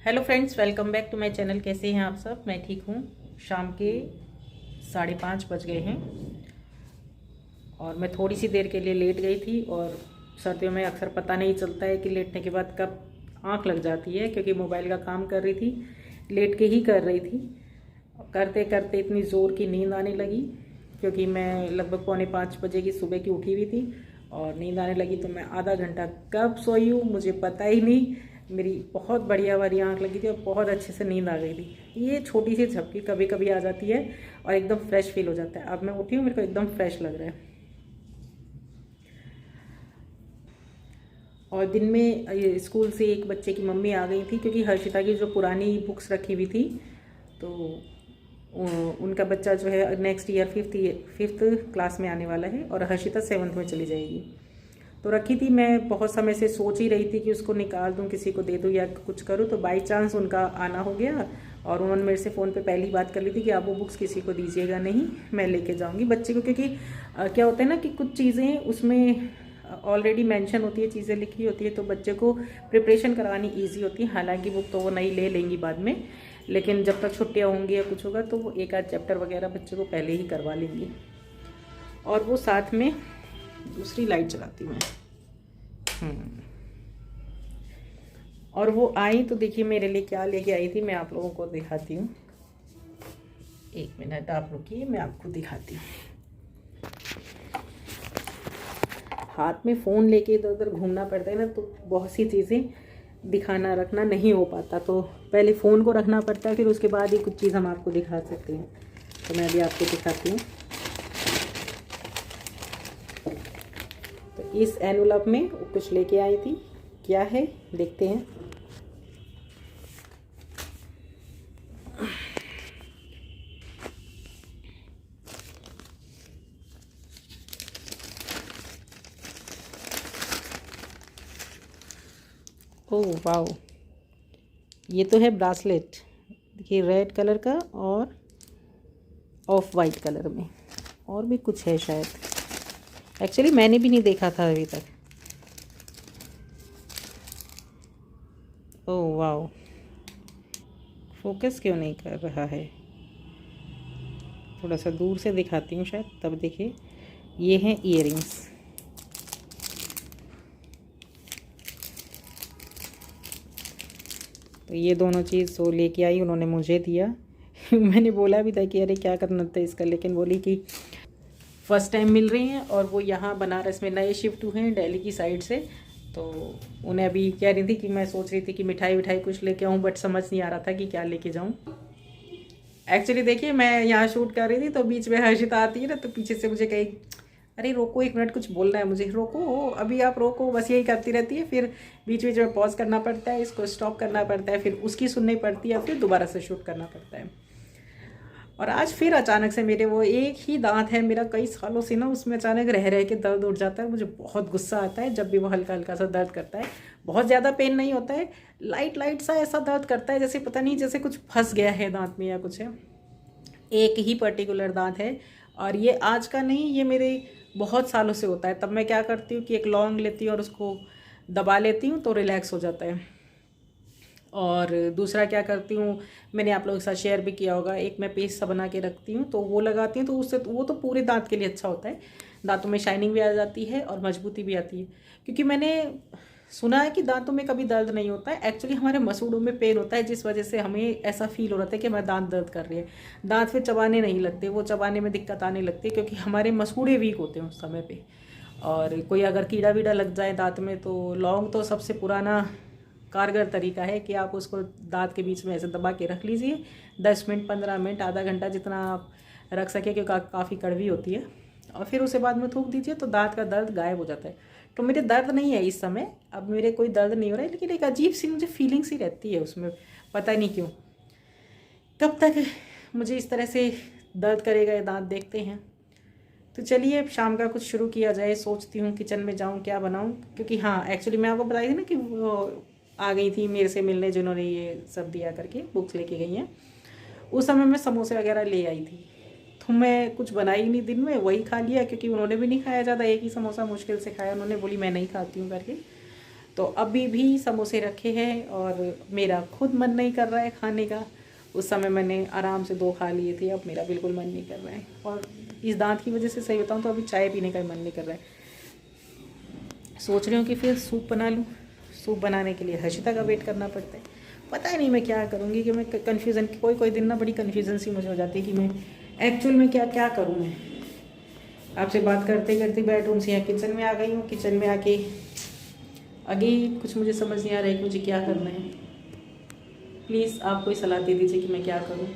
Hello friends, welcome back to my channel. कैसे हैं आप सब? मैं ठीक हूँ। शाम के 5:30 बज गए हैं और मैं थोड़ी सी देर के लिए लेट गई थी। और सर्दियों में अक्सर पता नहीं चलता है कि लेटने के बाद कब आँख लग जाती है, क्योंकि मोबाइल का काम कर रही थी, लेट के ही कर रही थी। करते करते इतनी ज़ोर की नींद आने लगी, क्योंकि मैं लगभग 4:45 बजे की सुबह की उठी हुई थी और नींद आने लगी। तो मैं आधा घंटा कब सोई हूँ मुझे पता ही नहीं। मेरी बहुत बढ़िया वाली आँख लगी थी और बहुत अच्छे से नींद आ गई थी। ये छोटी सी झपकी कभी कभी आ जाती है और एकदम फ्रेश फील हो जाता है। अब मैं उठी हूँ, मेरे को एकदम फ्रेश लग रहा है। और दिन में स्कूल से एक बच्चे की मम्मी आ गई थी, क्योंकि हर्षिता की जो पुरानी बुक्स रखी हुई थी, तो उनका बच्चा जो है नेक्स्ट ईयर फिफ्थ क्लास में आने वाला है और हर्षिता 7th में चली जाएगी। तो रखी थी। मैं बहुत समय से सोच ही रही थी कि उसको निकाल दूं, किसी को दे दूं या कुछ करूं। तो बाई चांस उनका आना हो गया और उन्होंने मेरे से फ़ोन पे पहली बात कर ली थी कि आप वो बुक्स किसी को दीजिएगा नहीं, मैं लेके जाऊंगी बच्चे को। क्योंकि क्या होता है ना कि कुछ चीज़ें उसमें ऑलरेडी मेंशन होती है, चीज़ें लिखी होती है, तो बच्चे को प्रिपरेशन करवानी ईजी होती है। हालांकि बुक तो वो नहीं ले लेंगी बाद में, लेकिन जब तक छुट्टियाँ होंगी या कुछ होगा तो वो एक आध चैप्टर वगैरह बच्चे को पहले ही करवा लेंगी। और वो साथ में दूसरी लाइट जलाती हूँ मैं। और वो आई तो देखिए मेरे लिए क्या लेके आई थी, मैं आप लोगों को दिखाती हूँ। 1 मिनट आप रुकिए, मैं आपको दिखाती हूँ। हाथ में फ़ोन लेके इधर उधर घूमना पड़ता है ना, तो बहुत सी चीज़ें दिखाना रखना नहीं हो पाता। तो पहले फ़ोन को रखना पड़ता है, फिर उसके बाद ही कुछ चीज़ हम आपको दिखा सकते हैं। तो मैं अभी आपको दिखाती हूँ। तो इस एनवलप में कुछ लेके आई थी, क्या है देखते हैं। ओह वाओ, ये तो है ब्रासलेट। देखिए रेड कलर का और ऑफ वाइट कलर में, और भी कुछ है शायद। एक्चुअली मैंने भी नहीं देखा था अभी तक। ओह वाओ, फोकस क्यों नहीं कर रहा है? थोड़ा सा दूर से दिखाती हूँ शायद, तब देखिए। ये हैं ईयरिंग्स। तो ये दोनों चीज़ वो लेके आई, उन्होंने मुझे दिया। मैंने बोला भी था कि अरे क्या करना था इसका, लेकिन बोली कि फ़र्स्ट टाइम मिल रही हैं और वो यहाँ बनारस में नए शिफ्ट हुए हैं दिल्ली की साइड से। तो उन्हें अभी कह रही थी कि मैं सोच रही थी कि मिठाई विठाई कुछ लेके आऊँ, बट समझ नहीं आ रहा था कि क्या लेके जाऊँ। एक्चुअली देखिए मैं यहाँ शूट कर रही थी, तो बीच में हर्षिता आती है ना, तो पीछे से मुझे कही अरे रोको 1 मिनट, कुछ बोलना है मुझे। रोको अभी, आप रोको, बस यही करती रहती है। फिर बीच बीच में पॉज करना पड़ता है, इसको स्टॉप करना पड़ता है, फिर उसकी सुननी पड़ती है, फिर दोबारा से शूट करना पड़ता है। और आज फिर अचानक से मेरे वो एक ही दांत है मेरा, कई सालों से ना, उसमें अचानक रह रह के दर्द उठ जाता है। मुझे बहुत गुस्सा आता है जब भी वो हल्का हल्का सा दर्द करता है। बहुत ज़्यादा पेन नहीं होता है, लाइट लाइट सा ऐसा दर्द करता है, जैसे पता नहीं, जैसे कुछ फंस गया है दांत में या कुछ है। एक ही पर्टिकुलर दांत है और ये आज का नहीं, ये मेरे बहुत सालों से होता है। तब मैं क्या करती हूँ कि एक लौंग लेती हूँ और उसको दबा लेती हूँ तो रिलैक्स हो जाता है। और दूसरा क्या करती हूँ, मैंने आप लोगों के साथ शेयर भी किया होगा, एक मैं पेस्ट सा बना के रखती हूँ, तो वो लगाती हूँ। तो उससे वो तो पूरे दांत के लिए अच्छा होता है, दांतों में शाइनिंग भी आ जाती है और मजबूती भी आती है। क्योंकि मैंने सुना है कि दांतों में कभी दर्द नहीं होता है, एक्चुअली हमारे मसूड़ों में पेन होता है, जिस वजह से हमें ऐसा फील हो रहा था कि हमारे दांत दर्द कर रही है। दांत फिर चबाने नहीं लगते, वो चबाने में दिक्कत आने लगती है, क्योंकि हमारे मसूड़े वीक होते हैं उस समय पे। और कोई अगर कीड़ा वीड़ा लग जाए दांत में, तो लौंग तो सबसे पुराना कारगर तरीका है कि आप उसको दांत के बीच में ऐसे दबा के रख लीजिए 10 मिनट, 15 मिनट, आधा घंटा, जितना आप रख सके, क्योंकि काफ़ी कड़वी होती है। और फिर उसे बाद में थूक दीजिए तो दांत का दर्द गायब हो जाता है। तो मेरे दर्द नहीं है इस समय, अब मेरे कोई दर्द नहीं हो रहा है, लेकिन एक अजीब सी मुझे फीलिंग सी रहती है उसमें, पता नहीं क्यों। कब तक मुझे इस तरह से दर्द करेगा ये दांत, देखते हैं। तो चलिए अब शाम का कुछ शुरू किया जाए। सोचती हूँ किचन में जाऊँ, क्या बनाऊँ। क्योंकि हाँ, एक्चुअली मैं आपको बताई थी ना कि वो आ गई थी मेरे से मिलने, जिन्होंने ये सब दिया करके बुक्स लेके गई हैं। उस समय मैं समोसे वगैरह ले आई थी, तो मैं कुछ बनाई नहीं दिन में, वही खा लिया, क्योंकि उन्होंने भी नहीं खाया ज़्यादा, एक ही समोसा मुश्किल से खाया उन्होंने, बोली मैं नहीं खाती हूँ करके। तो अभी भी समोसे रखे हैं और मेरा खुद मन नहीं कर रहा है खाने का। उस समय मैंने आराम से 2 खा लिए थे, अब मेरा बिल्कुल मन नहीं कर रहा है। और इस दांत की वजह से सही बताऊँ तो अभी चाय पीने का मन नहीं कर रहा है। सोच रही हूँ कि फिर सूप बना लूँ। सूप बनाने के लिए हर्षिता का वेट करना पड़ता है। पता ही नहीं मैं क्या करूँगी, कि मैं कन्फ्यूज़न, कोई दिन ना बड़ी कन्फ्यूज़न सी मुझे हो जाती है कि मैं एक्चुअल में क्या करूँ। मैं आपसे बात करते करते बेडरूम से यहाँ किचन में आ गई हूँ। किचन में आके आगे कुछ मुझे समझ नहीं आ रहा है कि मुझे क्या करना है। प्लीज़ आप कोई सलाह दे दीजिए कि मैं क्या करूँ।